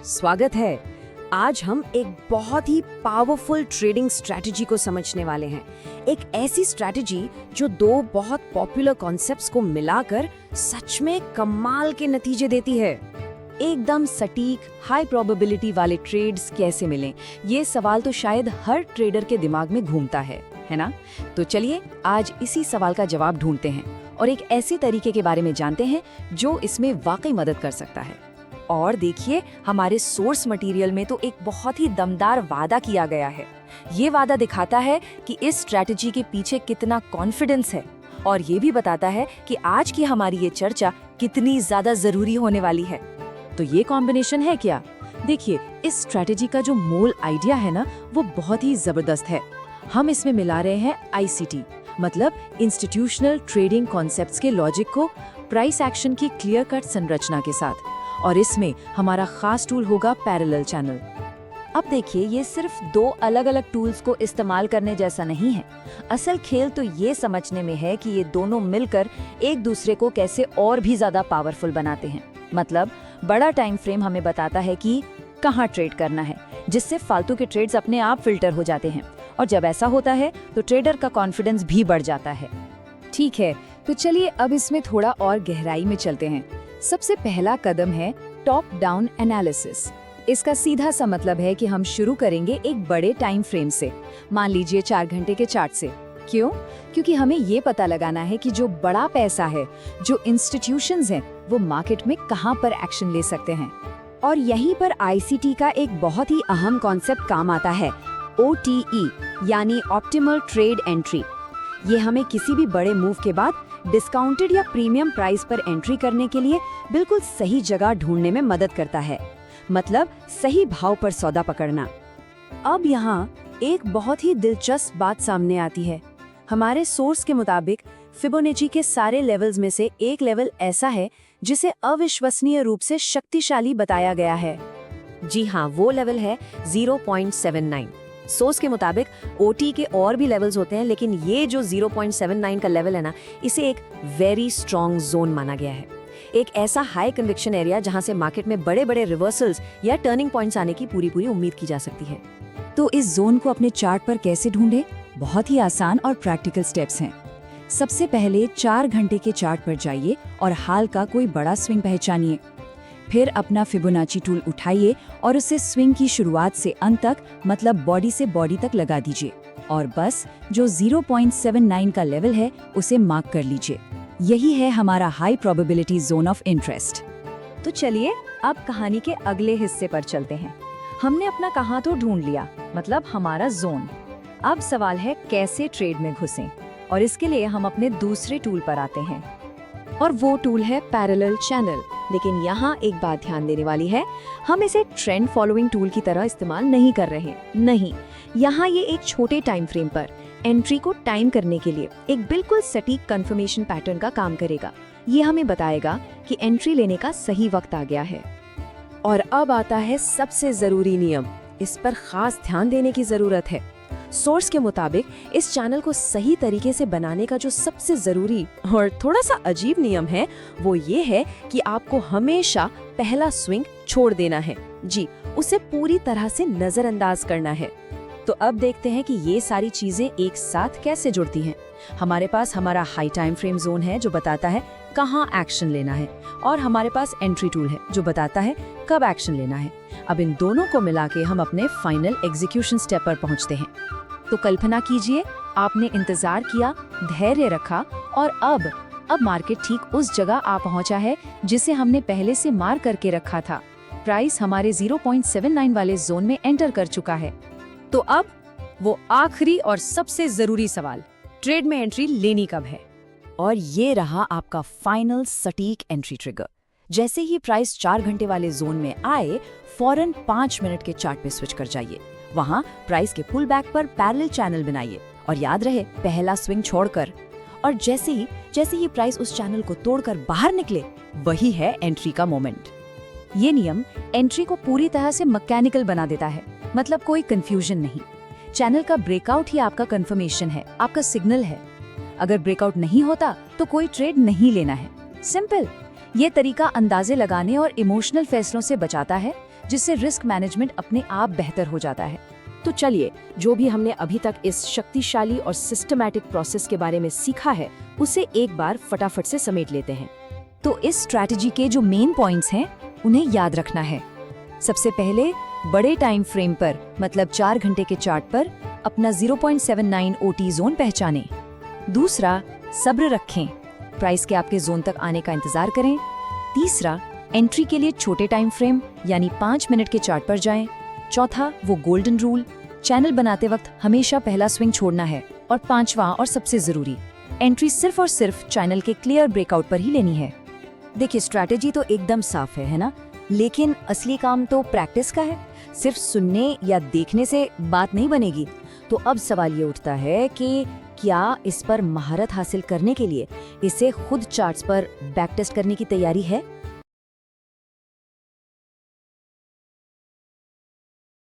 स्वागत है। आज हम एक बहुत ही पावरफुल ट्रेडिंग स्ट्रैटेजी को समझने वाले हैं। एक ऐसी स्ट्रैटेजी जो दो बहुत पॉपुलर कॉन्सेप्ट्स को मिलाकर सच में कमाल के नतीजे देती है। एकदम सटीक हाई प्रोबेबिलिटी वाले ट्रेड्स कैसे मिलें, ये सवाल तो शायद हर ट्रेडर के दिमाग में घूमता है ना? तो चलिए आज इसी सवाल का जवाब ढूंढते हैं और एक ऐसे तरीके के बारे में जानते हैं जो इसमें वाकई मदद कर सकता है। और देखिए, हमारे सोर्स मटेरियल में तो एक बहुत ही दमदार वादा किया गया है। ये वादा दिखाता है कि इस स्ट्रैटेजी के पीछे कितना कॉन्फिडेंस है और ये भी बताता है कि आज की हमारी ये चर्चा कितनी ज्यादा जरूरी होने वाली है। तो ये कॉम्बिनेशन है क्या? देखिए, इस स्ट्रैटेजी का जो मूल आइडिया है ना, वो बहुत ही जबरदस्त है। हम इसमें मिला रहे हैं ICT, मतलब इंस्टीट्यूशनल ट्रेडिंग कॉन्सेप्ट्स के लॉजिक को प्राइस एक्शन की क्लियर कट संरचना के साथ। और इसमें हमारा खास टूल होगा पैरेलल चैनल। अब देखिए, ये सिर्फ दो अलग अलग टूल्स को इस्तेमाल करने जैसा नहीं है। असल खेल तो ये समझने में है कि ये दोनों मिलकर एक दूसरे को कैसे और भी ज्यादा पावरफुल बनाते हैं। मतलब बड़ा टाइम फ्रेम हमें बताता है कि कहाँ ट्रेड करना है, जिससे फालतू के ट्रेड्स अपने आप फिल्टर हो जाते हैं। और जब ऐसा होता है तो ट्रेडर का कॉन्फिडेंस भी बढ़ जाता है। ठीक है, तो चलिए अब इसमें थोड़ा और गहराई में चलते हैं। सबसे पहला कदम है टॉप डाउन एनालिसिस। इसका सीधा सा मतलब है कि हम शुरू करेंगे एक बड़े टाइम फ्रेम से, मान लीजिए 4 घंटे के चार्ट से। क्यों? क्योंकि हमें ये पता लगाना है कि जो बड़ा पैसा है, जो इंस्टीट्यूशंस हैं, वो मार्केट में कहाँ पर एक्शन ले सकते हैं। और यहीं पर ICT का एक बहुत ही अहम कॉन्सेप्ट काम आता है, OTE यानी ऑप्टिमल ट्रेड एंट्री। ये हमें किसी भी बड़े मूव के बाद डिस्काउंटेड या प्रीमियम प्राइस पर एंट्री करने के लिए बिल्कुल सही जगह ढूंढने में मदद करता है, मतलब सही भाव पर सौदा पकड़ना। अब यहाँ एक बहुत ही दिलचस्प बात सामने आती है। हमारे सोर्स के मुताबिक फिबोनाची के सारे लेवल्स में से एक लेवल ऐसा है जिसे अविश्वसनीय रूप से शक्तिशाली बताया गया है। जी हाँ, वो लेवल है 0.79। सोर्स के मुताबिक OT के और भी लेवल्स होते हैं, लेकिन ये जो 0.79 का लेवल है ना, इसे एक वेरी स्ट्रॉन्ग जोन माना गया है। एक ऐसा हाई कन्विक्शन एरिया जहां से मार्केट में बड़े बड़े रिवर्सल्स या टर्निंग पॉइंट्स आने की पूरी उम्मीद की जा सकती है। तो इस जोन को अपने चार्ट पर कैसे ढूंढें? बहुत ही आसान और प्रैक्टिकल स्टेप्स हैं। सबसे पहले 4 घंटे के चार्ट पर जाइए और हाल का कोई बड़ा स्विंग पहचानिए। फिर अपना फिबोनाची टूल उठाइए और उसे स्विंग की शुरुआत से अंत तक, मतलब बॉडी से बॉडी तक लगा दीजिए। और बस जो 0.79 का लेवल है उसे मार्क कर लीजिए। यही है हमारा high probability zone of interest. तो चलिए अब कहानी के अगले हिस्से पर चलते हैं। हमने अपना कहाँ तो ढूंढ लिया, मतलब हमारा जोन। अब सवाल है कैसे ट्रेड में घुसें, और इसके लिए हम अपने दूसरे टूल पर आते हैं, और वो टूल है पैरेलल चैनल। लेकिन यहाँ एक बात ध्यान देने वाली है, हम इसे ट्रेंड फॉलोइंग टूल की तरह इस्तेमाल नहीं कर रहे। नहीं, यहाँ ये एक छोटे टाइम फ्रेम पर एंट्री को टाइम करने के लिए एक बिल्कुल सटीक कंफर्मेशन पैटर्न का काम करेगा। ये हमें बताएगा कि एंट्री लेने का सही वक्त आ गया है। और अब आता है सबसे जरूरी नियम, इस पर खास ध्यान देने की जरूरत है। सोर्स के मुताबिक इस चैनल को सही तरीके से बनाने का जो सबसे जरूरी और थोड़ा सा अजीब नियम है, वो ये है कि आपको हमेशा पहला स्विंग छोड़ देना है। जी, उसे पूरी तरह से नजरअंदाज करना है। तो अब देखते हैं कि ये सारी चीजें एक साथ कैसे जुड़ती हैं। हमारे पास हमारा हाई टाइम फ्रेम जोन है जो बताता है कहाँ एक्शन लेना है, और हमारे पास एंट्री टूल है जो बताता है कब एक्शन लेना है। अब इन दोनों को मिला के हम अपने फाइनल एग्जीक्यूशन स्टेप पर पहुंचते हैं। तो कल्पना कीजिए, आपने इंतजार किया, धैर्य रखा, और अब मार्केट ठीक उस जगह आ पहुंचा है जिसे हमने पहले से मार करके रखा था। प्राइस हमारे 0.79 वाले जोन में एंटर कर चुका है। तो अब वो आखिरी और सबसे जरूरी सवाल, ट्रेड में एंट्री लेनी कब है? और ये रहा आपका फाइनल सटीक एंट्री ट्रिगर। जैसे ही प्राइस 4 घंटे वाले जोन में आए, फौरन 5 मिनट के चार्ट पे स्विच कर जाइए। वहाँ प्राइस के पुल बैक पर पैरेलल चैनल बनाइए, और याद रहे पहला स्विंग छोड़कर। और जैसे ही प्राइस उस चैनल को तोड़कर बाहर निकले, वही है एंट्री का मोमेंट। ये नियम एंट्री को पूरी तरह से मैकेनिकल बना देता है, मतलब कोई कंफ्यूजन नहीं। चैनल का ब्रेकआउट ही आपका कंफर्मेशन है, आपका सिग्नल है। अगर ब्रेकआउट नहीं होता तो कोई ट्रेड नहीं लेना है। सिंपल। ये तरीका अंदाजे लगाने और इमोशनल फैसलों से बचाता है, जिससे रिस्क मैनेजमेंट अपने आप बेहतर हो जाता है। तो चलिए, जो भी हमने अभी तक इस शक्तिशाली और सिस्टमैटिक प्रोसेस के बारे में सीखा है, उसे एक बार फटाफट से समेट लेते हैं। तो इस स्ट्रैटेजी के जो मेन पॉइंट्स हैं उन्हें याद रखना है। सबसे पहले बड़े टाइम फ्रेम पर मतलब 4 घंटे के चार्ट पर अपना 0.79 OT जोन पहचानें। दूसरा, सब्र रखें, प्राइस के आपके जोन तक आने का इंतजार करें। तीसरा, एंट्री के लिए छोटे टाइम फ्रेम यानी 5 मिनट के चार्ट पर जाएं। चौथा, वो गोल्डन रूल, चैनल बनाते वक्त हमेशा पहला स्विंग छोड़ना है। और पांचवा और सबसे जरूरी, एंट्री सिर्फ और सिर्फ चैनल के क्लियर ब्रेकआउट पर ही लेनी है। देखिए, स्ट्रैटेजी तो एकदम साफ है ना? लेकिन असली काम तो प्रैक्टिस का है। सिर्फ सुनने या देखने से बात नहीं बनेगी। तो अब सवाल ये उठता है कि क्या इस पर महारत हासिल करने के लिए इसे खुद चार्ट्स पर बैक टेस्ट करने की तैयारी है?